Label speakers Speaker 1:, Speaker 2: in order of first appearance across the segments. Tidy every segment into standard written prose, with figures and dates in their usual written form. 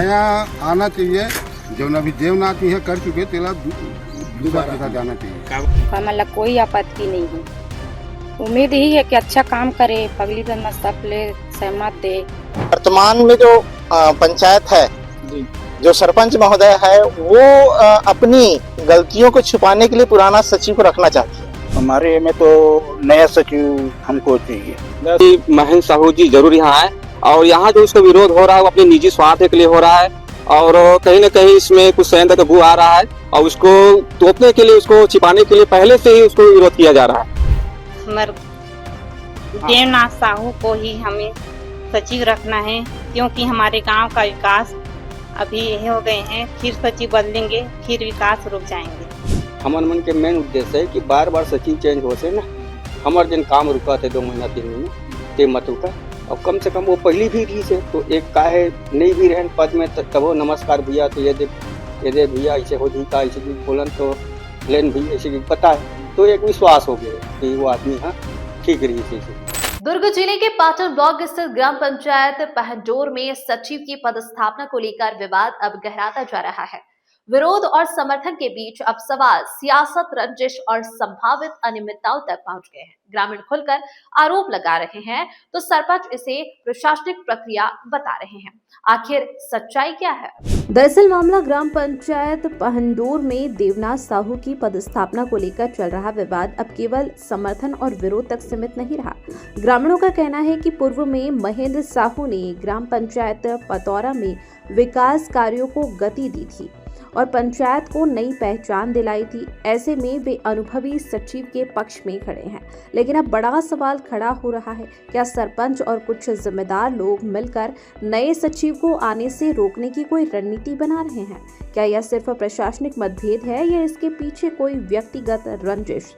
Speaker 1: नया आना चाहिए। जो अभी देवनाथ ही है कर चुके तेला दूसरा जाना चाहिए।
Speaker 2: हमारा कोई आपत्ति नहीं है। उम्मीद ही है कि अच्छा काम करे, पगली बन सबले सहमत दे।
Speaker 3: वर्तमान में जो पंचायत है, जो सरपंच महोदय है, वो अपनी गलतियों को छुपाने के लिए पुराना सचिव को रखना चाहती है।
Speaker 4: हमारे में तो नया सचिव हमको चाहिए।
Speaker 5: महेंद्र साहू जी जरूर यहाँ है, और यहाँ जो उसका विरोध हो रहा है वो अपने निजी स्वार्थ के लिए हो रहा है, और कहीं न कहीं इसमें कुछ संयंत्र का बू आ रहा है, और उसको तोपने के लिए, उसको छिपाने के लिए पहले से ही उसको विरोध किया जा रहा है।
Speaker 2: देवनाथ साहू को ही हमें सचिव रखना है, क्योंकि हमारे गांव का विकास अभी यही हो गए हैं, फिर सचिव बदलेंगे फिर विकास रुक जाएंगे।
Speaker 5: हमारे मन के मेन उद्देश्य है कि बार बार सचिव चेंज हो से ना हमारे दिन काम रुका थे 2 महीना 3 महीना ते मत रुका, और कम से कम वो पहली भी रही से तो एक काहे नहीं भी रहन पद में तब नमस्कार भैया, तो ये दे भैया ऐसे हो जी का ऐसे भी बोलन तो लेन भी ऐसे भी पता है, तो एक विश्वास हो गया कि वो आदमी हाँ ठीक रही थी।
Speaker 6: दुर्ग जिले के पाटन ब्लॉक स्थित ग्राम पंचायत पहंडोर में सचिव की पदस्थापना को लेकर विवाद अब गहराता जा रहा है। विरोध और समर्थन के बीच अब सवाल सियासत, रंजिश और संभावित अनियमितताओं तक पहुंच गए हैं। ग्रामीण खुलकर आरोप लगा रहे हैं तो सरपंच इसे प्रशासनिक प्रक्रिया बता रहे हैं। आखिर सच्चाई क्या है? दरअसल मामला ग्राम पंचायत पहंडोर में देवनाथ साहू की पदस्थापना को लेकर चल रहा विवाद अब केवल समर्थन और विरोध तक सीमित नहीं रहा। ग्रामीणों का कहना है कि पूर्व में महेंद्र साहू ने ग्राम पंचायत पतौरा में विकास कार्यों को गति दी थी और पंचायत को नई पहचान दिलाई थी। ऐसे में वे अनुभवी सचिव के पक्ष में खड़े हैं, लेकिन अब बड़ा सवाल खड़ा हो रहा है, क्या सरपंच और कुछ जिम्मेदार लोग मिलकर नए सचिव को आने से रोकने की कोई रणनीति बना रहे हैं? क्या यह सिर्फ प्रशासनिक मतभेद है या इसके पीछे कोई व्यक्तिगत रंजिश,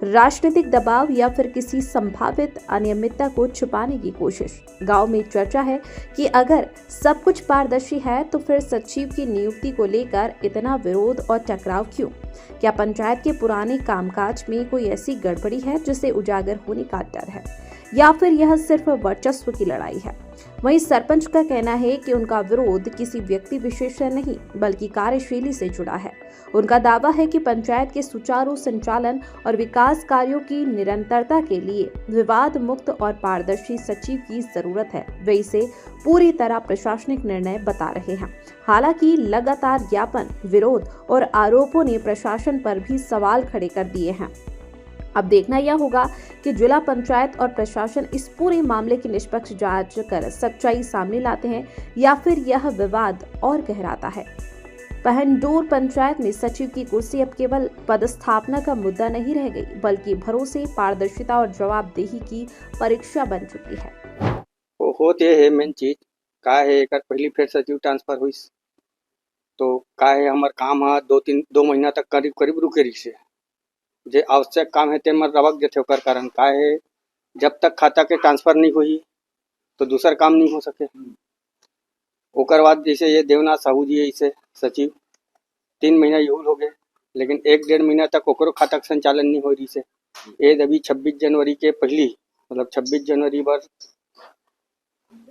Speaker 6: राजनीतिक दबाव या फिर किसी संभावित अनियमितता को छुपाने की कोशिश? गांव में चर्चा है कि अगर सब कुछ पारदर्शी है तो फिर सचिव की नियुक्ति को लेकर इतना विरोध और टकराव क्यों? क्या पंचायत के पुराने कामकाज में कोई ऐसी गड़बड़ी है जिसे उजागर होने का डर है, या फिर यह सिर्फ वर्चस्व की लड़ाई है? वहीं सरपंच का कहना है कि उनका विरोध किसी व्यक्ति विशेष से नहीं बल्कि कार्यशैली से जुड़ा है। उनका दावा है कि पंचायत के सुचारू संचालन और विकास कार्यों की निरंतरता के लिए विवाद मुक्त और पारदर्शी सचिव की जरूरत है। वे इसे पूरी तरह प्रशासनिक निर्णय बता रहे हैं। हालांकि लगातार ज्ञापन, विरोध और आरोपों ने प्रशासन पर भी सवाल खड़े कर दिए हैं। अब देखना यह होगा कि जिला पंचायत और प्रशासन इस पूरे मामले की निष्पक्ष जांच कर सच्चाई सामने लाते हैं या फिर यह विवाद और गहराता है। पहंडोर पंचायत में सचिव की कुर्सी अब केवल पदस्थापना का मुद्दा नहीं रह गई, बल्कि भरोसे, पारदर्शिता और जवाबदेही की परीक्षा बन चुकी है।
Speaker 5: वो होते है मेन चीज का है, एक पहली फिर सचिव ट्रांसफर हुई तो का है हमार काम है 2 महीना तक करीब रुके रही से जे आवश्यक काम है ते मर रवक जथे ओकर कारण का है, जब तक खाता के ट्रांसफर नहीं हुई तो दूसर काम नहीं हो सके। ओकर बाद जैसे ये देवनाथ साहू जी ऐसे सचिव 3 महीना यूल हो गए, लेकिन 1-1.5 महीना तक ओकरो खाता का संचालन नहीं हो रही से। ये अभी 26 जनवरी के पहली मतलब 26 जनवरी पर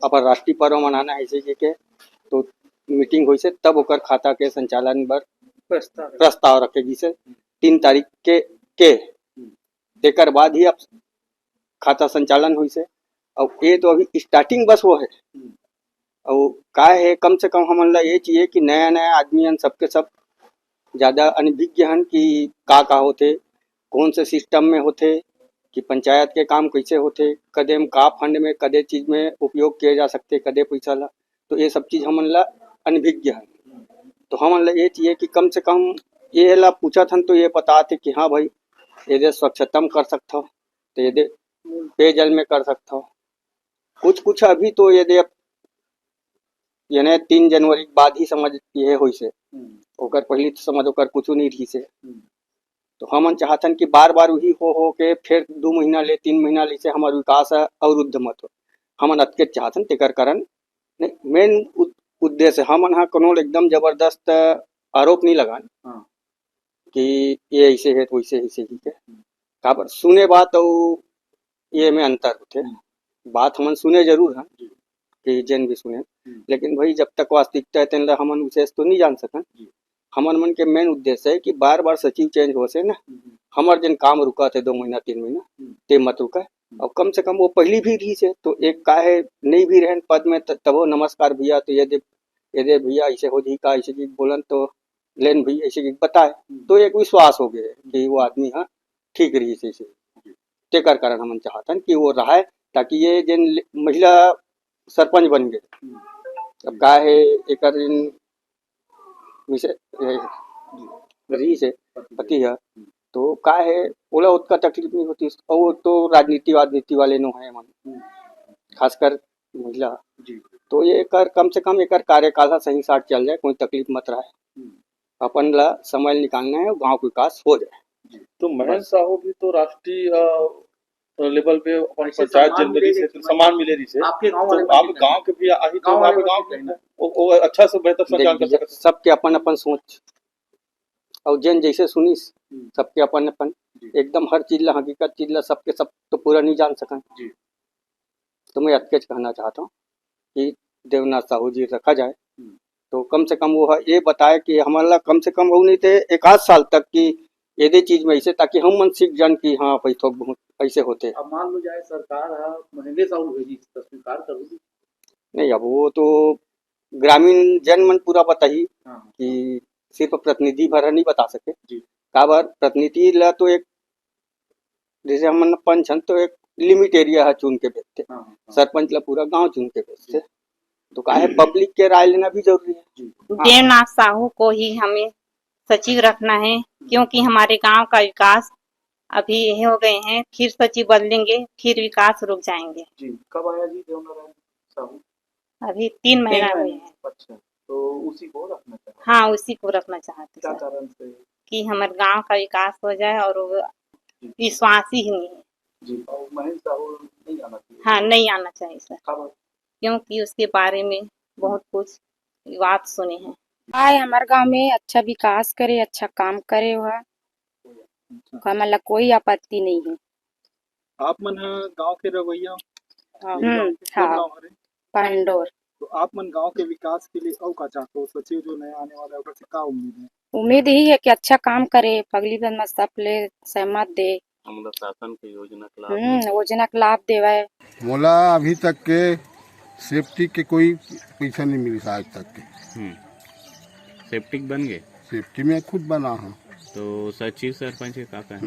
Speaker 5: अपन राष्ट्रीय पर्व मनाना है इसे के तो मीटिंग हुई से तब ओकर खाता के संचालन पर प्रस्ताव रखेगी से 3 तारीख के देकर बाद ही अब खाता संचालन हुई से। और ये तो अभी स्टार्टिंग बस वो है, और का है कम से कम हमन ला ये चाहिए कि नया नया आदमी हन सबके सब ज़्यादा अनभिज्ञ हन कि का होते, कौन से सिस्टम में होते, कि पंचायत के काम कैसे होते, कदे में का फंड में कदे चीज़ में उपयोग किए जा सकते, कदे पैसा ला, तो ये सब चीज़ हमन ला अनभिज्ञ हन। तो हमन ला ये चाहिए कि कम से कम ये ला पूछा थन तो ये पता थे कि हाँ भाई ये स्वच्छता में कर सकता हो, तो ये पेयजल में कर सकता हो, कुछ अभी तो ये यानी 3 जनवरी के बाद ही समझ ये हुई से, ओकर पहली तो समझ ओकर कुछ नहीं रही से। तो हमन चाहतन कि बार बार वही हो के फिर 2 महीना ले 3 महीना ले से हमार विकास अवरुद्ध मत हो। हमन अतके चाहतन तेकर कारण मेन उद्देश्य हमन हाँ कोनो एकदम जबरदस्त आरोप नहीं लगान कि ये ऐसे है तो वैसे ऐसे ही है। काबर सुने बात और ये में अंतर होते, बात हमन सुने जरूर हैं कि जैन भी सुने, लेकिन भाई जब तक वास्तविकता है तेन हमन विशेष तो नहीं जान सकन। हमन मन के मेन उद्देश्य है कि बार बार सचिव चेंज हो से ना हमार जन काम रुका थे 2 महीना 3 महीना ते मत रुका, और कम से कम वो पहली भी रही से तो एक का है नहीं भी रहन पद में तबो नमस्कार भैया तो यदि भैया ऐसे हो जी का ऐसे की बोलन तो लेन भैया ऐसे की बताए तो एक विश्वास हो गया कि वो आदमी हाँ ठीक रही से तेकर कारण हमन चाहतन कि वो रहा ताकि ये जन महिला सरपंच बन गए। अब का है एक विषय रही से पति है तो का है ओला उतना तकलीफ नहीं होती, और वो तो राजनीति वाले नो है मन खासकर महिला, तो ये कर कम से कम एक कार्यकाल सही साथ चल जाए, कोई तकलीफ मत रहे, अपन ला समय निकालना है, गांव का विकास हो जाए।
Speaker 7: तो महेश साहू भी तो राष्ट्रीय लेवल पे अपन पंचायत जनवरी से सम्मान मिले रही से
Speaker 8: आपके गांव
Speaker 7: तो आप गांव के भी आई तो आप गांव के वो अच्छा से बेहतर संचालन कर सकते।
Speaker 5: सबके अपन अपन सोच और जन जैसे सुनी सबके अपन अपन एकदम हर चीज ला हकीकत चीज ला सबके सब तो पूरा नहीं जान सकन। तो मैं अटकेच कहना चाहता हूँ कि देवनाथ साहू जी रखा जाए तो कम से कम वो ये बताए कि हमारा कम से कम वो नहीं थे 1 साल तक की ये चीज में ऐसे ताकि हम मन सीख जान कि हाँ भाई थोक बहुत ऐसे होते।
Speaker 8: अब मान लो जाए सरकार महंगे चावल भेजी तो स्वीकार करोगी?
Speaker 5: नहीं, अब वो तो ग्रामीण जन मन पूरा बताही कि सिर्फ प्रतिनिधि भर नहीं बता सके का बार प्रतिनिधि ला तो एक जैसे हम पंच तो एक लिमिट एरिया है चुन के बेचते, सरपंच ला पूरा गांव चुन के बेचते, तो का है पब्लिक के राय लेना भी जरूरी है।
Speaker 2: देवनाथ साहू को ही हमें सचिव रखना है क्योंकि हमारे गांव का विकास अभी यही हो गए हैं, फिर सचिव बदलेंगे फिर विकास रुक जाएंगे।
Speaker 8: जी कब आया जी देवनाथ साहू?
Speaker 2: अभी 3 महीना हुए हैं।
Speaker 8: अच्छा, तो उसी को रखना चाहते?
Speaker 2: हाँ उसी को रखना चाहते
Speaker 8: क्या
Speaker 2: हैं
Speaker 8: कारण से?
Speaker 2: कि हमारे गांव का विकास हो जाए और वो विश्वासी ही नहीं है।
Speaker 8: जी, और महेश साहू नहीं आना चाहिए?
Speaker 2: हाँ नहीं आना चाहिए सर,
Speaker 8: कब?
Speaker 2: क्योंकि उसके बारे में बहुत कुछ बात सुने हैं।
Speaker 9: आए हमारे गांव में अच्छा विकास करे, अच्छा काम करे, हुआ मतलब कोई आपत्ति नहीं है।
Speaker 7: आप मन गांव के रवैया
Speaker 9: हाँ पांडोर।
Speaker 7: तो आप मन गांव के विकास के लिए का चाहते हो? सचिव जो नया आने वाला है उससे क्या उम्मीद है?
Speaker 9: उम्मीद ही है कि अच्छा काम करे, पगली बदमा सब ले सहमत दे,
Speaker 10: शासन की
Speaker 9: योजना का लाभ देवे।
Speaker 1: मोला अभी तक के सेफ्टी के कोई पैसा नहीं मिली आज तक के।
Speaker 10: सेप्टिक बन गए?
Speaker 1: सेफ्टी में खुद बना हूँ
Speaker 10: तो सचिव सरपंच का है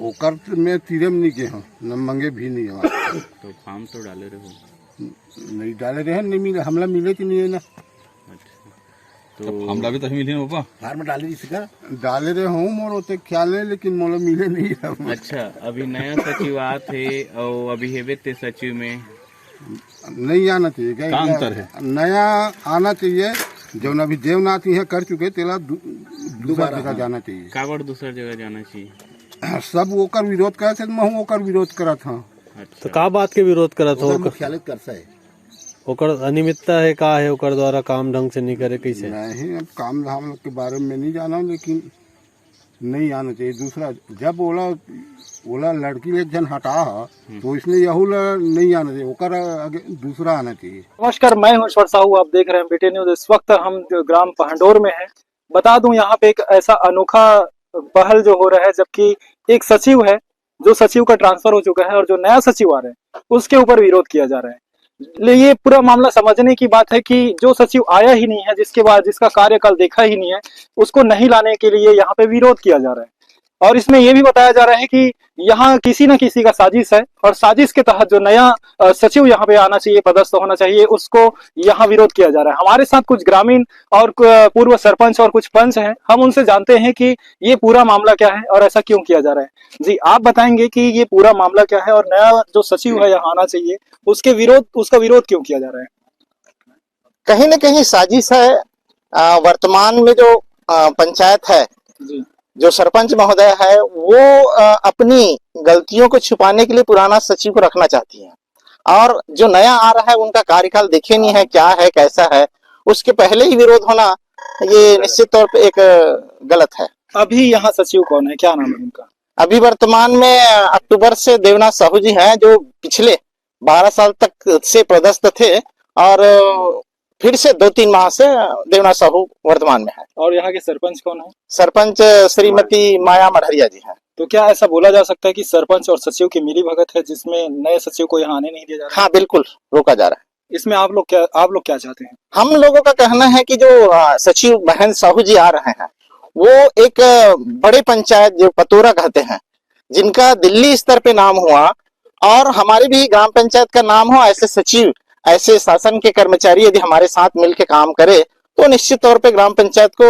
Speaker 1: ओकर में तीरे में नहीं गए हूँ, न मंगे भी नहीं है।
Speaker 10: तो फॉर्म तो डाले रहे हो?
Speaker 1: नहीं डाले रहे, नहीं मिले, हमला मिले कि नहीं है ना।
Speaker 10: अच्छा, तो हमला भी तो मिले ना पापा?
Speaker 1: फार्म डाले डाले रहे हूँ, मोर होते ख्याल है लेकिन मोला मिले नहीं है।
Speaker 10: अच्छा, अभी नया सचिव आते और अभी हेबे ते सचिव में
Speaker 1: नहीं आना चाहिए क्या? अंतर है, नया आना चाहिए। जो अभी देवनाथ यहाँ कर चुके तेला दूसरा जगह जाना चाहिए।
Speaker 10: काबर दूसरा जगह जाना चाहिए?
Speaker 1: सब ओकर विरोध करे थे, मैं ओकर विरोध करा था।
Speaker 10: अच्छा,
Speaker 11: तो का बात के विरोध करत हो?
Speaker 1: मुख्यालय करता है
Speaker 11: ओकर अनियमितता है का है, ओकर द्वारा काम ढंग से नहीं करे कैसे?
Speaker 1: नहीं, अब काम धाम के बारे में नहीं जाना, लेकिन नहीं आना चाहिए दूसरा। जब ओला लड़की ले जन हटा तो इसलिए यहू नहीं आना चाहिए, ओकर आगे दूसरा आना चाहिए।
Speaker 7: नमस्कार, मैं हूं ईश्वर साहू, आप देख रहे हैं बीटी न्यूज। इस वक्त हम ग्राम पांडोर में हैं। बता दूं यहाँ पे एक ऐसा अनोखा पहल जो हो रहा है, जबकि एक सचिव है जो सचिव का ट्रांसफर हो चुका है और जो नया सचिव आ रहे हैं उसके ऊपर विरोध किया जा रहा है। ये पूरा मामला समझने की बात है कि जो सचिव आया ही नहीं है, जिसके बाद जिसका कार्यकाल देखा ही नहीं है, उसको नहीं लाने के लिए यहाँ पे विरोध किया जा रहा है। और इसमें यह भी बताया जा रहा है कि यहाँ किसी न किसी का साजिश है और साजिश के तहत जो नया सचिव यहाँ पे आना चाहिए, पदस्थ होना चाहिए, उसको यहाँ विरोध किया जा रहा है। हमारे साथ कुछ ग्रामीण और पूर्व सरपंच और कुछ पंच हैं, हम उनसे जानते हैं कि ये पूरा मामला क्या है और ऐसा क्यों किया जा रहा है। जी, आप बताएंगे कि ये पूरा मामला क्या है और नया जो सचिव है यहाँ आना चाहिए उसका विरोध क्यों किया जा रहा है?
Speaker 3: कहीं न कहीं साजिश है। वर्तमान में जो पंचायत है, जो सरपंच महोदय है, वो अपनी गलतियों को छुपाने के लिए पुराना सचिव को रखना चाहती है, और जो नया आ रहा है उनका कार्यकाल देखे नहीं है क्या है कैसा है, उसके पहले ही विरोध होना ये निश्चित तौर पे एक गलत है।
Speaker 7: अभी यहाँ सचिव कौन है, क्या नाम है उनका?
Speaker 3: अभी वर्तमान में अक्टूबर से देवनाथ साहू जी हैं, जो पिछले 12 साल तक से पदस्थ थे, और फिर से 2-3 माह से देवनाथ साहू वर्तमान में है।
Speaker 7: और यहाँ के सरपंच कौन है?
Speaker 3: सरपंच श्रीमती माया मढ़रिया जी हैं।
Speaker 7: तो क्या ऐसा बोला जा सकता है कि सरपंच और सचिव की मिली भगत है जिसमें नए सचिव को यहाँ आने नहीं दिया जा रहा?
Speaker 3: हाँ बिल्कुल रोका जा रहा है।
Speaker 7: इसमें आप लोग क्या चाहते हैं?
Speaker 3: हम लोगों का कहना है कि जो सचिव महेंद्र साहू जी आ रहे हैं वो एक बड़े पंचायत जो पतोरा कहते हैं, जिनका दिल्ली स्तर पे नाम हुआ और हमारे भी ग्राम पंचायत का नाम हो, ऐसे सचिव, ऐसे शासन के कर्मचारी यदि हमारे साथ मिलकर काम करे तो निश्चित तौर पे ग्राम पंचायत को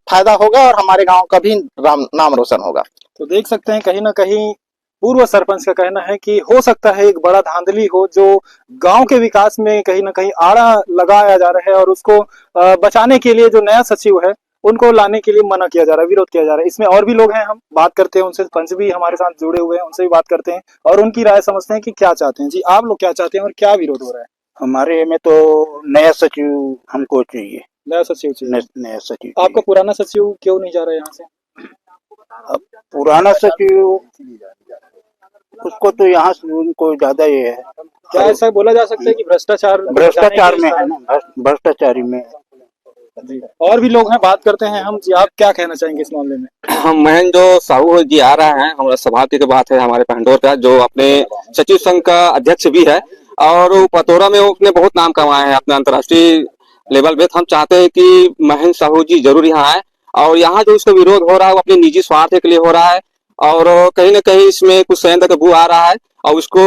Speaker 3: फायदा होगा और हमारे गांव का भी नाम रोशन होगा।
Speaker 7: तो देख सकते हैं कहीं ना कहीं पूर्व सरपंच का कहना है कि हो सकता है एक बड़ा धांधली हो जो गांव के विकास में कहीं ना कहीं आड़ा लगाया जा रहा है और उसको बचाने के लिए जो नया सचिव है उनको लाने के लिए मना किया जा रहा है, विरोध किया जा रहा है। इसमें और भी लोग हैं, हम बात करते हैं उनसे, पंच भी हमारे साथ जुड़े हुए हैं, उनसे भी बात करते हैं और उनकी राय समझते हैं कि क्या चाहते हैं। जी आप लोग क्या चाहते हैं और क्या विरोध हो रहा है?
Speaker 4: हमारे में तो नया सचिव हमको चाहिए।
Speaker 7: नया सचिव चाहिए?
Speaker 4: नया सचिव।
Speaker 7: आपका पुराना सचिव क्यों नहीं जा रहा है यहाँ से?
Speaker 4: अब पुराना सचिव उसको तो यहाँ से उनको ज्यादा ये है।
Speaker 7: क्या ऐसा बोला जा सकता है कि भ्रष्टाचार
Speaker 4: में है ना, भ्रष्टाचारी में।
Speaker 7: जी और भी लोग हैं, बात करते हैं हम। जी आप क्या कहना चाहेंगे इस मामले में?
Speaker 12: हम महेंद्र जो साहू जी आ रहा है, हमारा सभापति की बात है हमारे पहंडोर का, जो अपने सचिव संघ का अध्यक्ष भी है और पतोरा में उसने बहुत नाम कमाया है अपने अंतर्राष्ट्रीय लेवल पे। हम चाहते हैं कि महेंद्र साहू जी जरूर यहाँ आए और यहाँ जो उसका विरोध हो रहा है वो अपने निजी स्वार्थ के लिए हो रहा है और कहीं ना कहीं इसमें कुछ संयंत्र का बू आ रहा है और उसको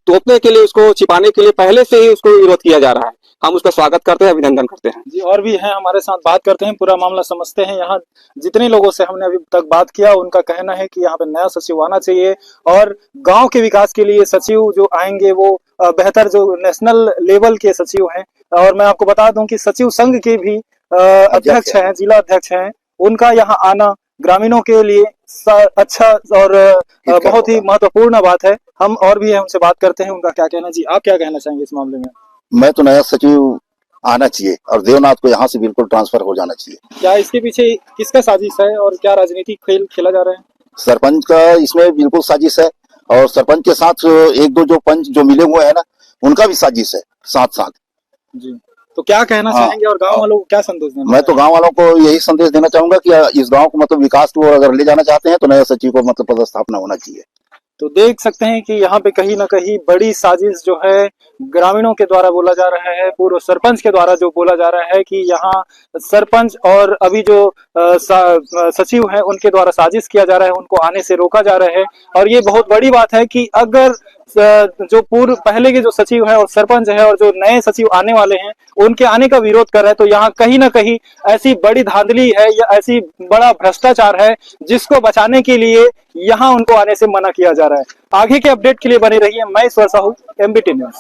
Speaker 12: तोपने के लिए, उसको छिपाने के लिए पहले से ही उसको विरोध किया जा रहा है। हम उसका स्वागत करते हैं, अभिनंदन करते हैं।
Speaker 7: जी और भी हैं हमारे साथ, बात करते हैं, पूरा मामला समझते हैं। यहाँ जितने लोगों से हमने अभी तक बात किया उनका कहना है कि यहाँ पे नया सचिव आना चाहिए और गांव के विकास के लिए सचिव जो आएंगे वो बेहतर जो नेशनल लेवल के सचिव हैं। और मैं आपको बता दूं कि सचिव संघ के भी अध्यक्ष हैं, जिला अध्यक्ष हैं, उनका यहाँ आना ग्रामीणों के लिए अच्छा और बहुत ही महत्वपूर्ण बात है। हम और भी हैं, उनसे बात करते हैं, उनका क्या कहना। जी आप क्या कहना चाहेंगे इस मामले में?
Speaker 13: मैं तो नया सचिव आना चाहिए और देवनाथ को यहाँ से बिल्कुल ट्रांसफर हो जाना चाहिए।
Speaker 7: क्या इसके पीछे किसका साजिश है और क्या राजनीतिक खेल खेला जा रहा है?
Speaker 13: सरपंच का इसमें बिल्कुल साजिश है और सरपंच के साथ 1-2 जो पंच जो मिले हुए हैं ना, उनका भी साजिश है साथ साथ।
Speaker 7: जी तो क्या कहना चाहेंगे और गांव वालों को क्या संदेश देना?
Speaker 13: मैं तो गांव वालों को यही संदेश देना चाहूंगा कि इस गांव को मतलब विकास को अगर ले जाना चाहते हैं तो नया सचिव को मतलब पदस्थापना होना चाहिए।
Speaker 7: तो देख सकते हैं कि यहाँ पे कहीं ना कहीं बड़ी साजिश जो है ग्रामीणों के द्वारा बोला जा रहा है, पूर्व सरपंच के द्वारा जो बोला जा रहा है कि यहाँ सरपंच और अभी जो सचिव हैं उनके द्वारा साजिश किया जा रहा है, उनको आने से रोका जा रहा है। और ये बहुत बड़ी बात है कि अगर जो पूर्व पहले के जो सचिव है और सरपंच है और जो नए सचिव आने वाले हैं उनके आने का विरोध कर रहे हैं, तो यहाँ कहीं ना कहीं ऐसी बड़ी धांधली है या ऐसी बड़ा भ्रष्टाचार है जिसको बचाने के लिए यहाँ उनको आने से मना किया जा रहा है। आगे के अपडेट के लिए बने रहिए। मैं ईश्वर साहू, MBT न्यूज।